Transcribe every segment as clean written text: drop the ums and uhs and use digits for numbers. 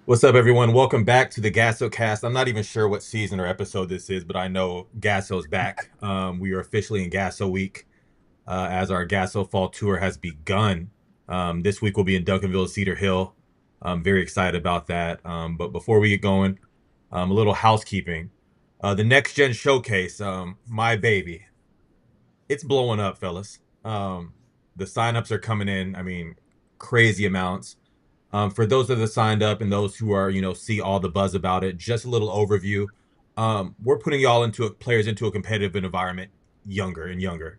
What's up, everyone? Welcome back to the GASOCast. I'm not even sure what season or episode this is, but I know Gaso's back. We are officially in Gaso week as our Gaso fall tour has begun. This week we'll be in Duncanville, Cedar Hill. I'm very excited about that. But before we get going, a little housekeeping. The Next Gen Showcase, my baby, it's blowing up, fellas. The signups are coming in. I mean, crazy amounts. For those that have signed up and those who are, see all the buzz about it, just a little overview. We're putting y'all players into a competitive environment younger and younger.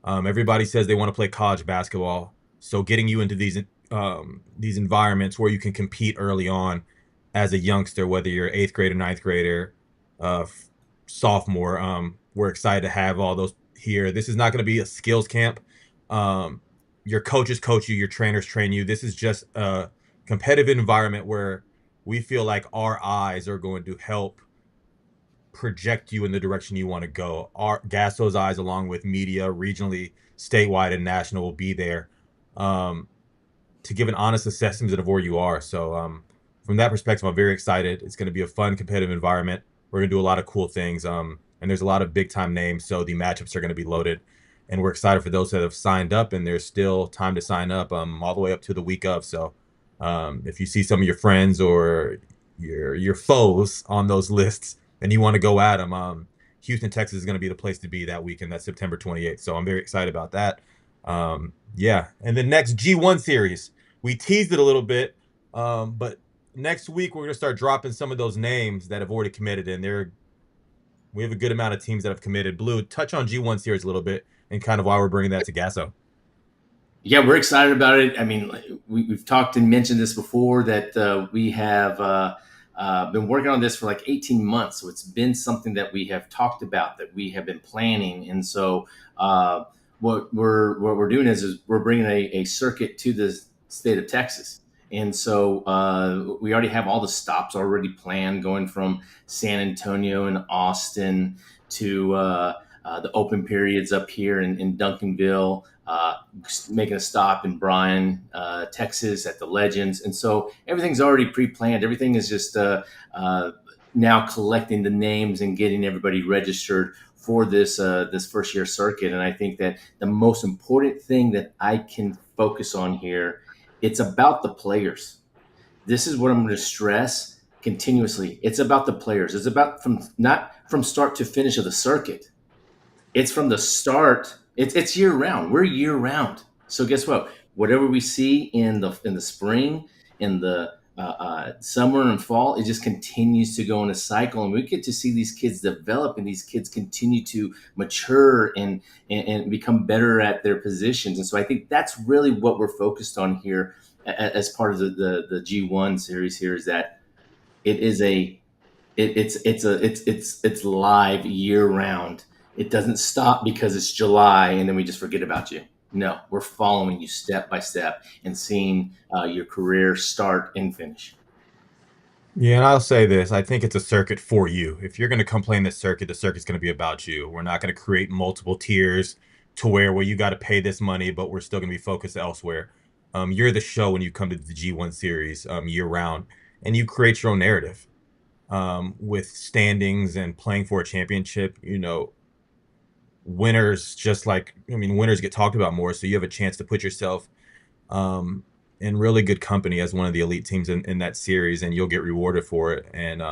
Everybody says they want to play college basketball, so getting you into these environments where you can compete early on as a youngster, whether you're eighth grader, ninth grader, uh, sophomore. We're excited to have all those here. This is not going to be a skills camp. Um, your coaches coach you, your trainers train you. This is just a competitive environment where we feel like our eyes are going to help project you in the direction you want to go. Our Gaso's eyes, along with media, regionally, statewide, and national, will be there um, to give an honest assessment of where you are. So, from that perspective, I'm very excited. It's going to be a fun, competitive environment. We're going to do a lot of cool things, and there's a lot of big time names, so the matchups are going to be loaded. And we're excited for those that have signed up, and there's still time to sign up, all the way up to the week of. So, if you see some of your friends or your foes on those lists and you want to go at them, Houston, Texas is going to be the place to be that weekend. That's September 28th. So I'm very excited about that. Yeah. And the next G1 series, we teased it a little bit, but next week we're going to start dropping some of those names that have already committed, and we have a good amount of teams that have committed. Blue, touch on G1 series a little bit and kind of why we're bringing that to Gasso. Yeah, we're excited about it. I mean, we've talked and mentioned this before that we have been working on this for like 18 months. So it's been something that we have talked about, that we have been planning. And so what we're doing is we're bringing a circuit to the state of Texas. And so we already have all the stops already planned, going from San Antonio and Austin to the open periods up here in Duncanville, making a stop in Bryan, Texas at the Legends. And so everything's already pre-planned. Everything is just now collecting the names and getting everybody registered for this first year circuit. And I think that the most important thing that I can focus on here, it's about the players. This is what I'm going to stress continuously. It's about the players. It's about not from start to finish of the circuit. It's from the start. It's year round. We're year round. So guess what? Whatever we see in the spring, in the summer and fall, it just continues to go in a cycle, and we get to see these kids develop, and these kids continue to mature and become better at their positions. And so I think that's really what we're focused on here as part of the G1 series. Here is that it is a it's live year round. It doesn't stop because it's July and then we just forget about you. No, we're following you step by step and seeing your career start and finish. Yeah, and I'll say this. I think it's a circuit for you. If you're going to come play in this circuit, the circuit's going to be about you. We're not going to create multiple tiers to where you got to pay this money, but we're still going to be focused elsewhere. You're the show when you come to the G1 series year round, and you create your own narrative with standings and playing for a championship. Winners winners get talked about more, so you have a chance to put yourself um, in really good company as one of the elite teams in that series, and you'll get rewarded for it. And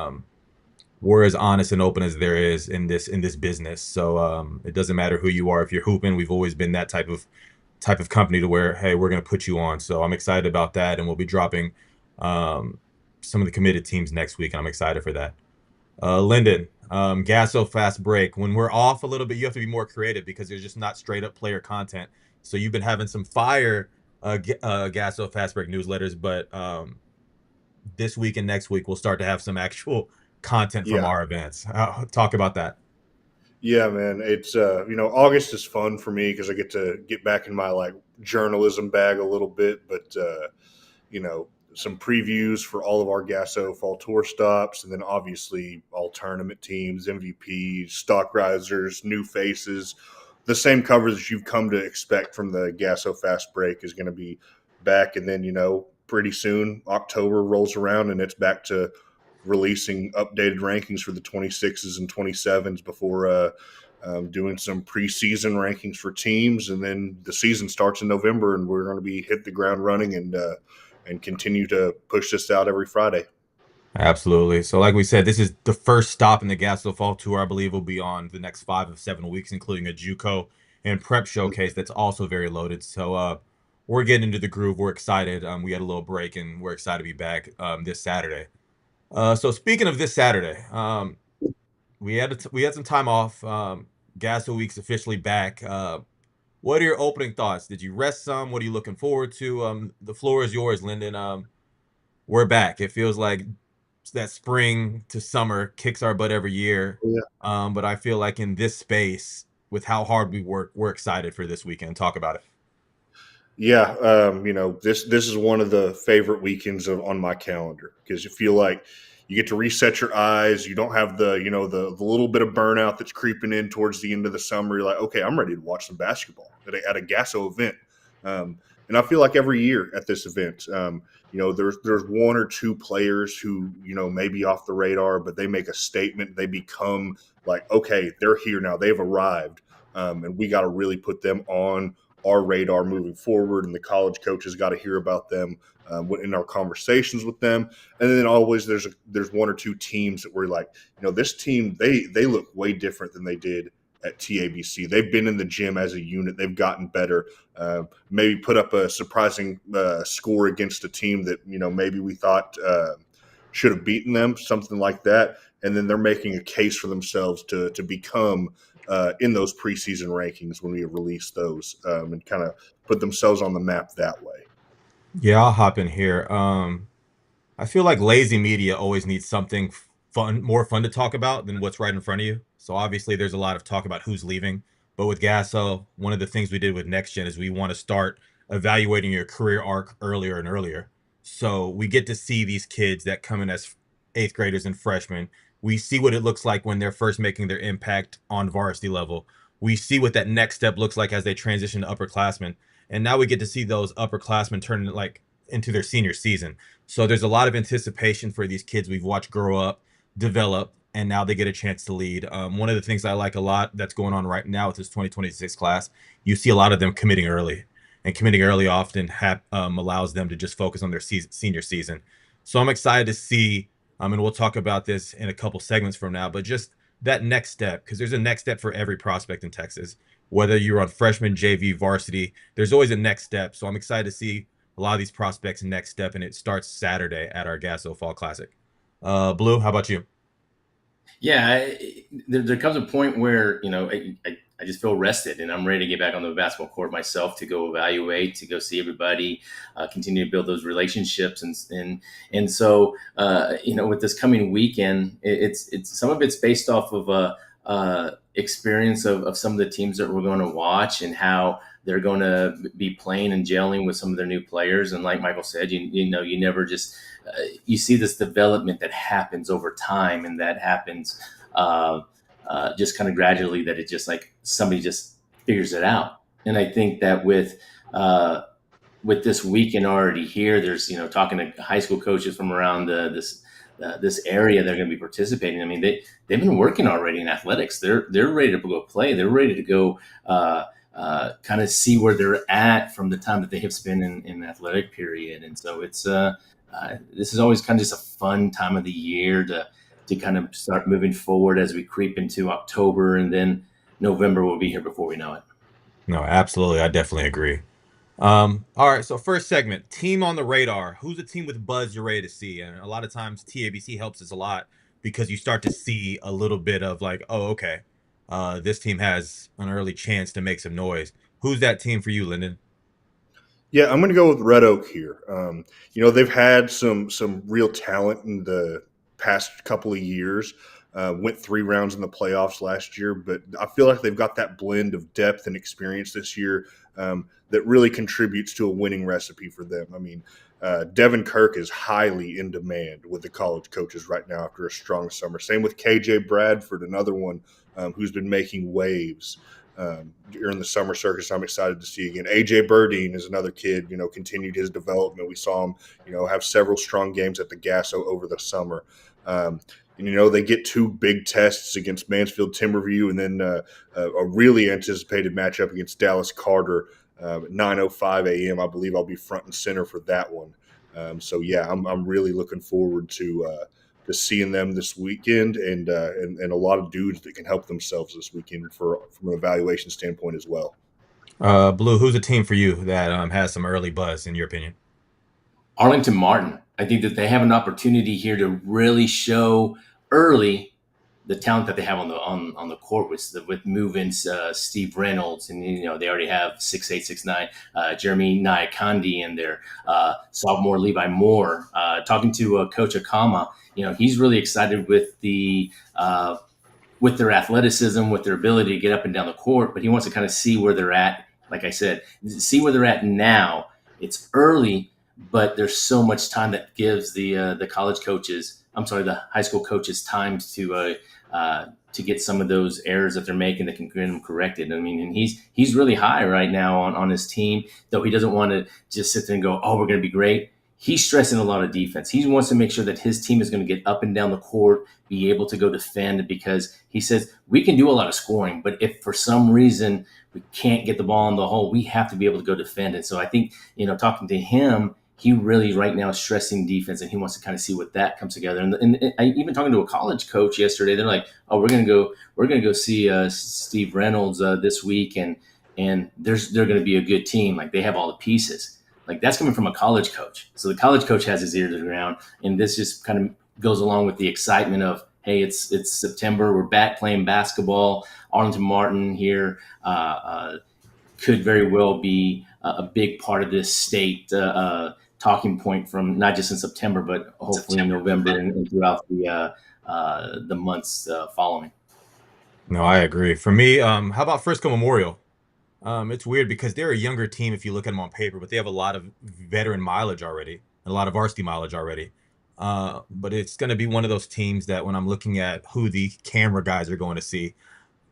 we're as honest and open as there is in this business. So it doesn't matter who you are. If you're hooping, we've always been that type of company to where, hey, we're going to put you on. So I'm excited about that, and we'll be dropping um, some of the committed teams next week, and I'm excited for that. Lyndon, Gasso fast break. When we're off a little bit, you have to be more creative because there's just not straight up player content. So you've been having some fire Gasso fast break newsletters, but this week and next week we'll start to have some actual content from Yeah, our events. Talk about that. yeah, man. It's August is fun for me because I get to get back in my like journalism bag a little bit, but you know, some previews for all of our Gasso fall tour stops, and then obviously all tournament teams, MVPs, stock risers, new faces. The same coverage you've come to expect from the Gasso Fast Break is going to be back, and then pretty soon October rolls around and it's back to releasing updated rankings for the 26s and 27s before doing some preseason rankings for teams, and then the season starts in November, and we're going to be hit the ground running and continue to push this out every Friday. Absolutely. So, like we said, this is the first stop in the Gasso Fall Tour. I believe will be on the next 5 of 7 weeks, including a JUCO and prep showcase that's also very loaded. So, we're getting into the groove. We're excited. We had a little break, and we're excited to be back this Saturday. So, speaking of this Saturday, we had some time off. Gasso Week's officially back. What are your opening thoughts? Did you rest some? What are you looking forward to? The floor is yours, Lyndon. We're back. It feels like that spring to summer kicks our butt every year. Yeah. But I feel like in this space, with how hard we work, we're excited for this weekend. Talk about it. Yeah, this is one of the favorite weekends on my calendar because you feel like you get to reset your eyes. You don't have the little bit of burnout that's creeping in towards the end of the summer. You're like, okay, I'm ready to watch some basketball at a Gasso event. And I feel like every year at this event, there's one or two players who may be off the radar, but they make a statement. They become like, okay, they're here now. They've arrived, and we got to really put them on our radar moving forward, and the college coaches got to hear about them in our conversations with them. And then always there's one or two teams that we're like, this team, they look way different than they did at TABC. They've been in the gym as a unit. They've gotten better. Maybe put up a surprising score against a team that maybe we thought should have beaten them, something like that. And then they're making a case for themselves to become in those preseason rankings when we release those and kind of put themselves on the map that way. Yeah, I'll hop in here. I feel like lazy media always needs something more fun to talk about than what's right in front of you. So obviously, there's a lot of talk about who's leaving. But with Gasso, one of the things we did with Next Gen is we want to start evaluating your career arc earlier and earlier. So we get to see these kids that come in as eighth graders and freshmen. We see what it looks like when they're first making their impact on varsity level. We see what that next step looks like as they transition to upperclassmen. And now we get to see those upperclassmen turn into their senior season. So there's a lot of anticipation for these kids we've watched grow up, develop, and now they get a chance to lead. One of the things I like a lot that's going on right now with this 2026 class, you see a lot of them committing early. And committing early often allows them to just focus on their senior season. So I'm excited to see, and we'll talk about this in a couple segments from now, but just that next step, because there's a next step for every prospect in Texas. Whether you're on freshman, JV, varsity, there's always a next step. So I'm excited to see a lot of these prospects next step, and it starts Saturday at our Gasso Fall Classic. Blue, how about you? Yeah, there comes a point where I just feel rested and I'm ready to get back on the basketball court myself to go evaluate, to go see everybody, continue to build those relationships, and so with this coming weekend, it's some of it's based off of a experience of some of the teams that we're going to watch and how they're going to be playing and gelling with some of their new players. And like Michael said, you never just you see this development that happens over time, and that happens just kind of gradually. That it just like somebody just figures it out. And I think that with this weekend already here, there's talking to high school coaches from around this area, they're going to be participating. I mean, they've been working already in athletics. They're ready to go play. They're ready to go kind of see where they're at from the time that they have spent in the athletic period. And so it's this is always kind of just a fun time of the year to kind of start moving forward as we creep into October, and then November will be here before we know it. No, absolutely. I definitely agree. All right, so first segment, team on the radar. Who's a team with buzz you're ready to see? And a lot of times TABC helps us a lot because you start to see a little bit of like, oh, okay, this team has an early chance to make some noise. Who's that team for you, Lyndon? Yeah, I'm going to go with Red Oak here. They've had some real talent in the past couple of years. Went 3 rounds in the playoffs last year, but I feel like they've got that blend of depth and experience this year that really contributes to a winning recipe for them. I mean, Devin Kirk is highly in demand with the college coaches right now after a strong summer. Same with KJ Bradford, another one who's been making waves. during the summer circus. I'm excited to see again. AJ Burdine is another kid, continued his development. We saw him, have several strong games at the Gasso over the summer. And they get two big tests against Mansfield Timberview, and then a really anticipated matchup against Dallas Carter at 9:05 a.m. I believe I'll be front and center for that one. So yeah, I'm really looking forward to seeing them this weekend, and a lot of dudes that can help themselves this weekend from an evaluation standpoint as well. Blue, who's a team for you that has some early buzz in your opinion? Arlington Martin. I think that they have an opportunity here to really show early the talent that they have on the court with moving Steve Reynolds, and they already have 6'8", 6'9", Jeremy Nyakandi and their sophomore Levi Moore. Talking to Coach Akama, he's really excited with their athleticism, with their ability to get up and down the court, but he wants to kind of see where they're at. Like I said, see where they're at now. It's early, but there's so much time that gives the college coaches, the high school coaches, time to get some of those errors that they're making that can get them corrected. I mean, and he's really high right now on his team, though he doesn't want to just sit there and go, oh, we're going to be great. He's stressing a lot of defense. He wants to make sure that his team is going to get up and down the court, be able to go defend, because he says we can do a lot of scoring, but if for some reason we can't get the ball in the hole, we have to be able to go defend it. So I think, talking to him, he really right now is stressing defense, and he wants to kind of see what that comes together. And I even talking to a college coach yesterday, they're like, "Oh, we're gonna go see Steve Reynolds this week, and they're going to be a good team. Like they have all the pieces." Like that's coming from a college coach. So the college coach has his ear to the ground, and this just kind of goes along with the excitement of, hey, it's September, we're back playing basketball. Arlington Martin here could very well be a big part of this state talking point from not just in September, but hopefully in November and throughout the months following. No, I agree. For me, how about Frisco Memorial? It's weird because they're a younger team if you look at them on paper, but they have a lot of veteran mileage already, and a lot of varsity mileage already. But it's going to be one of those teams that when I'm looking at who the camera guys are going to see,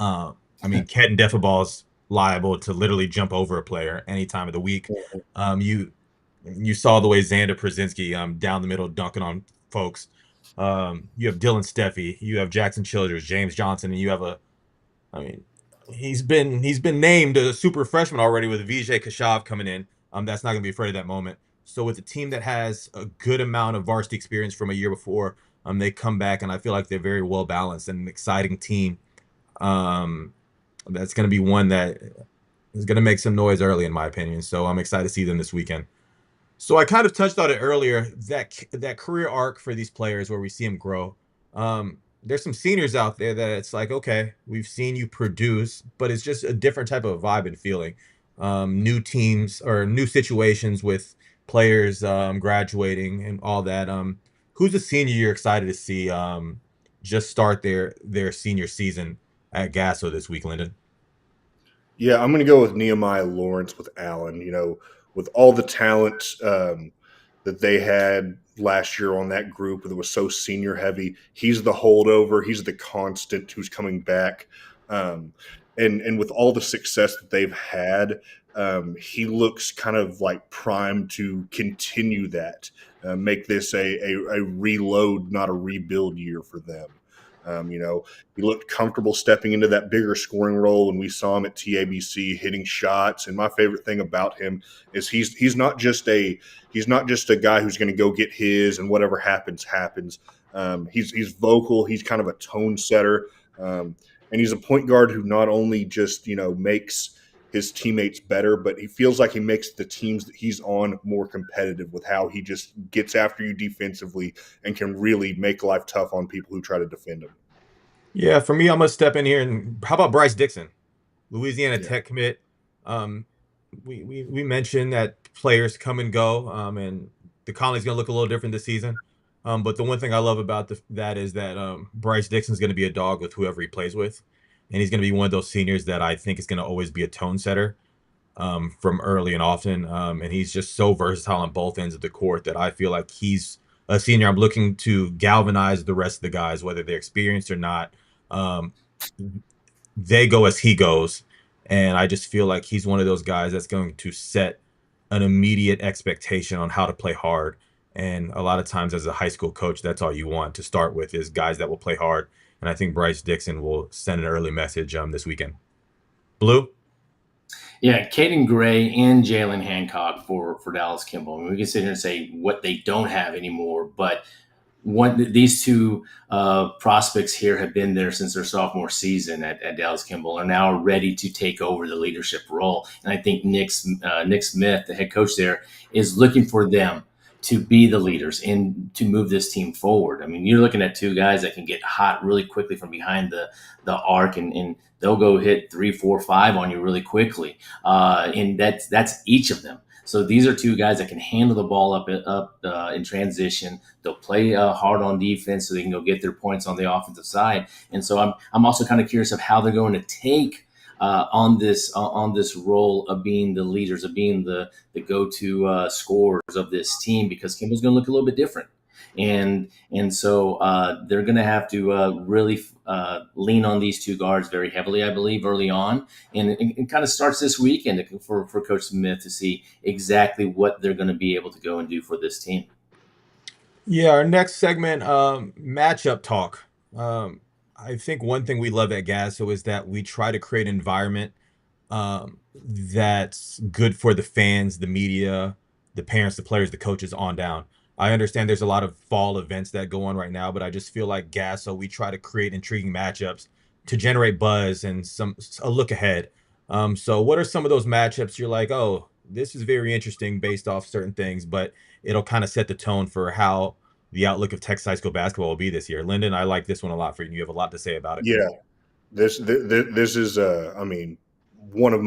I mean, Ken Defaball's liable to literally jump over a player any time of the week. You saw the way Xander Przinski down the middle dunking on folks. You have Dylan Steffi, you have Jackson Childers, James Johnson, and you have I mean, he's been named a super freshman already with Vijay Kashav coming in. That's not going to be afraid of that moment. So with a team that has a good amount of varsity experience from a year before, they come back, and I feel like they're very well balanced and an exciting team. That's going to be one that is going to make some noise early, in my opinion. So I'm excited to see them this weekend. So I kind of touched on it earlier, that career arc for these players where we see them grow. There's some seniors out there that it's like, okay, we've seen you produce, but it's just a different type of vibe and feeling. New teams or new situations with players graduating and all that. Who's a senior you're excited to see just start their senior season at Gasso this week, Lyndon? Yeah, I'm going to go with Nehemiah Lawrence with Allen. With all the talent that they had last year on that group that was so senior heavy, he's the holdover. He's the constant who's coming back. And with all the success that they've had, he looks kind of like primed to continue that, make this a reload, not a rebuild year for them. He looked comfortable stepping into that bigger scoring role when we saw him at TABC hitting shots. And my favorite thing about him is he's not just a guy who's going to go get his and whatever happens. He's vocal. He's kind of a tone setter, and he's a point guard who not only just makes his teammates better, but he feels like he makes the teams that he's on more competitive with how he just gets after you defensively and can really make life tough on people who try to defend him. Yeah, for me, I'm gonna step in here and how about Bryce Dixon, Louisiana Yeah. Tech commit? Um, we mentioned that players come and go, and the Conley's gonna look a little different this season. But the one thing I love about that is that Bryce Dixon's gonna be a dog with whoever he plays with, and he's gonna be one of those seniors that I think is gonna always be a tone setter from early and often. And he's just so versatile on both ends of the court that I feel like he's a senior. I'm looking to galvanize the rest of the guys, whether they're experienced or not. Um, they go as he goes. And I just feel like he's one of those guys that's going to set an immediate expectation on how to play hard. And a lot of times as a high school coach, that's all you want to start with is guys that will play hard. And I think Bryce Dixon will send an early message this weekend. Blue? Yeah, Caden Gray and Jalen Hancock for Dallas Kimball. I mean, we can sit here and say what they don't have anymore, but these two prospects here have been there since their sophomore season at Dallas Kimball, are now ready to take over the leadership role. And I think Nick Smith, the head coach there, is looking for them to be the leaders and to move this team forward. I mean, you're looking at two guys that can get hot really quickly from behind the arc, and they'll go hit 3, 4, 5 on you really quickly. And that's each of them. So these are two guys that can handle the ball up in transition. They'll play hard on defense so they can go get their points on the offensive side. And so I'm also kind of curious of how they're going to take on this role of being the leaders, of being the go-to scorers of this team, because Kimball's going to look a little bit different. And so they're going to have to really lean on these two guards very heavily, I believe, early on. And it kind of starts this weekend for Coach Smith to see exactly what they're going to be able to go and do for this team. Yeah, our next segment, matchup talk. I think one thing we love at Gasso is that we try to create an environment that's good for the fans, the media, the parents, the players, the coaches, on down. I understand there's a lot of fall events that go on right now, but I just feel like Gasso, we try to create intriguing matchups to generate buzz and a look ahead. So what are some of those matchups you're like, oh, this is very interesting based off certain things, but it'll kind of set the tone for how the outlook of Texas high school basketball will be this year. Lyndon, I like this one a lot for you. You have a lot to say about it. Yeah, this is I mean, one of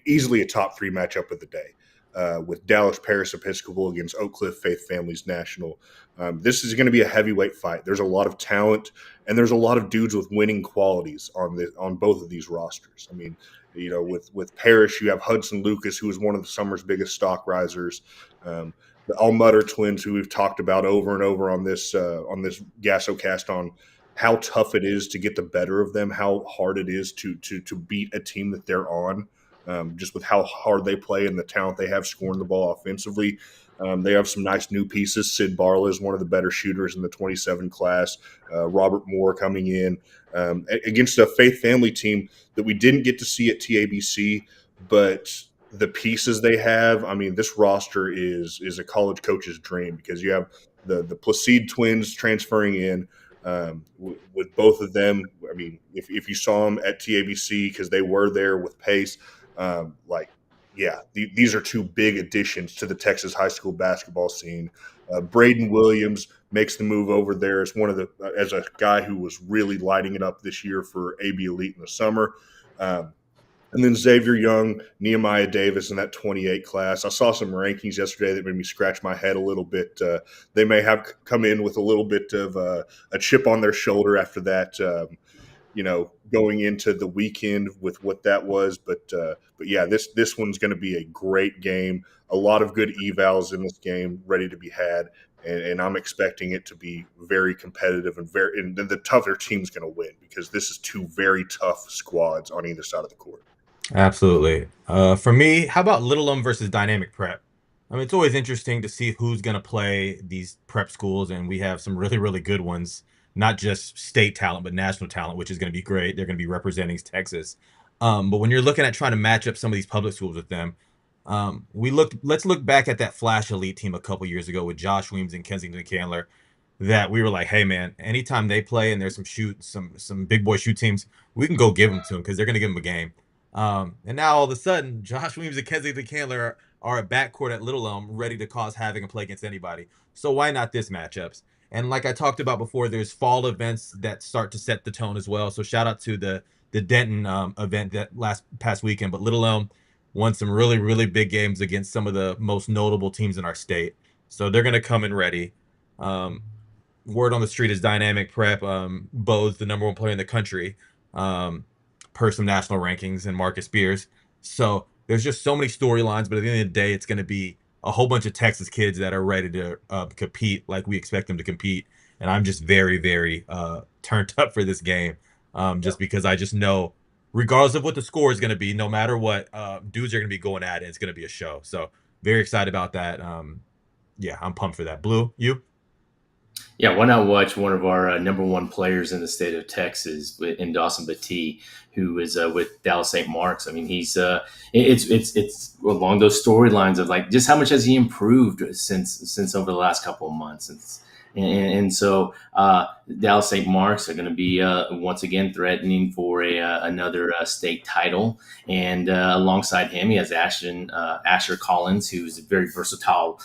easily a top 3 matchup of the day, with Dallas Paris Episcopal against Oak Cliff Faith Families National. This is going to be a heavyweight fight. There's a lot of talent, and there's a lot of dudes with winning qualities on both of these rosters. I mean, with Parrish, you have Hudson Lucas, who is one of the summer's biggest stock risers. The Allmutter twins, who we've talked about over and over on this GASOcast, on how tough it is to get the better of them, how hard it is to beat a team that they're on, just with how hard they play and the talent they have scoring the ball offensively. They have some nice new pieces. Sid Barla is one of the better shooters in the 27 class. Robert Moore coming in against a Faith Family team that we didn't get to see at TABC, but the pieces they have, I mean, this roster is a college coach's dream, because you have the Placide twins transferring in. With both of them, I mean, if you saw them at TABC, because they were there with Pace, these are two big additions to the Texas high school basketball scene. Braden Williams makes the move over there as as a guy who was really lighting it up this year for AB Elite in the summer. And then Xavier Young, Nehemiah Davis in that 28 class. I saw some rankings yesterday that made me scratch my head a little bit. They may have come in with a little bit of a chip on their shoulder after that, going into the weekend with what that was. But yeah, this one's going to be a great game. A lot of good evals in this game ready to be had. And I'm expecting it to be very competitive, and the tougher team's going to win, because this is two very tough squads on either side of the court. Absolutely. For me, how about Little versus Dynamic Prep? I mean, it's always interesting to see who's going to play these prep schools, and we have some really, really good ones, not just state talent, but national talent, which is going to be great. They're going to be representing Texas. But when you're looking at trying to match up some of these public schools with them, let's look back at that Flash Elite team a couple years ago with Josh Weems and Kensington Candler, that we were like, hey man, anytime they play and there's some big boy shoot teams, we can go give them to them, because they're going to give them a game. And now all of a sudden, Josh Williams and Kensington Candler are at backcourt at Little Elm, ready to cause havoc and play against anybody. So why not this matchups? And like I talked about before, there's fall events that start to set the tone as well. So shout out to the Denton event that past weekend. But Little Elm won some really, really big games against some of the most notable teams in our state. So they're going to come in ready. Word on the street is Dynamic Prep. Bo's the number 1 player in the country. Per some national rankings, and Marcus Spears. So there's just so many storylines, but at the end of the day, it's going to be a whole bunch of Texas kids that are ready to compete like we expect them to compete. And I'm just very, very turned up for this game, just because I just know regardless of what the score is going to be, no matter what, dudes are going to be going at it. It's going to be a show. So very excited about that. Yeah, I'm pumped for that. Blue, you? Yeah, why not watch one of our number one players in the state of Texas in Dawson Batee, who is with Dallas St. Mark's. I mean, it's along those storylines of like just how much has he improved since over the last couple of months. And so Dallas St. Mark's are going to be once again threatening for another state title, and alongside him, he has Asher Collins, who's a very versatile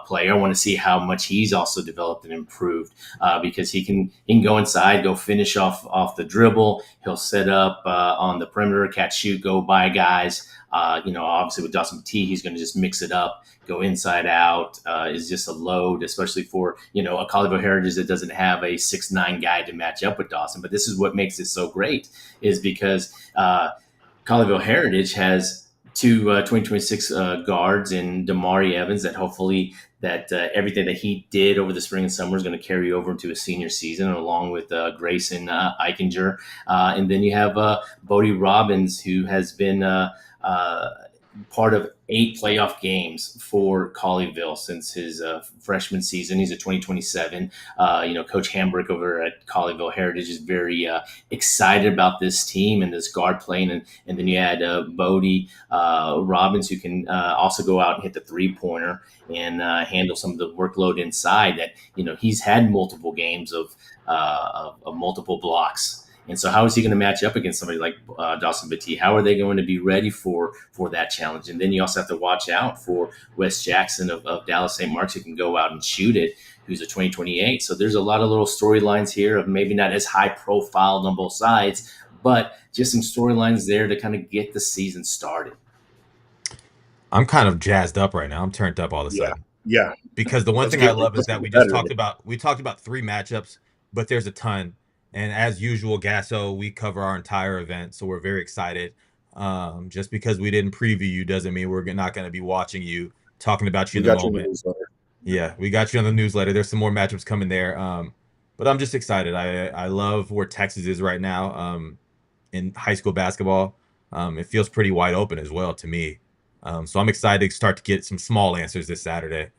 player. I want to see how much he's also developed and improved because he can go inside, go finish off the dribble. He'll set up on the perimeter, catch, shoot, go by guys. Obviously with Dawson T, he's going to just mix it up, go inside out. Is just a load, especially for a Colleyville Heritage that doesn't have a 6'9" guy to match up with Dawson. But this is what makes it so great, is because Colleyville Heritage has two 2026 guards in Damari Evans that hopefully that everything that he did over the spring and summer is going to carry over into a senior season, along with Grayson Eichinger. And then you have Bodie Robbins, who has been part of 8 playoff games for Colleyville since his freshman season. He's a 2027. Coach Hambrick over at Colleyville Heritage is very excited about this team and this guard playing. And then you add Bodie Robbins, who can also go out and hit the 3-pointer and handle some of the workload inside that, he's had multiple games of multiple blocks. And so, how is he going to match up against somebody like Dawson Batee? How are they going to be ready for that challenge? And then you also have to watch out for Wes Jackson of Dallas St. Mark's, who can go out and shoot it, who's a 2028. So there's a lot of little storylines here of maybe not as high profile on both sides, but just some storylines there to kind of get the season started. I'm kind of jazzed up right now. I'm turned up all of a Yeah, sudden. yeah. Because the one Let's thing I get love is let's that get we just better. talked about 3 matchups, but there's a ton. And as usual, Gasso, we cover our entire event, so we're very excited. Just because we didn't preview you doesn't mean we're not going to be watching you, talking about you We in the got you in the moment. newsletter. Yeah, we got you on the newsletter. There's some more matchups coming there. But I'm just excited. I love where Texas is right now in high school basketball. It feels pretty wide open as well to me. So I'm excited to start to get some small answers this Saturday.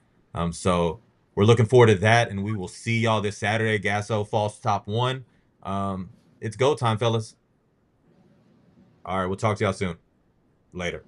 So we're looking forward to that, and we will see y'all this Saturday. Gasso Falls Top 1. It's go time, fellas. All right, we'll talk to y'all soon. Later.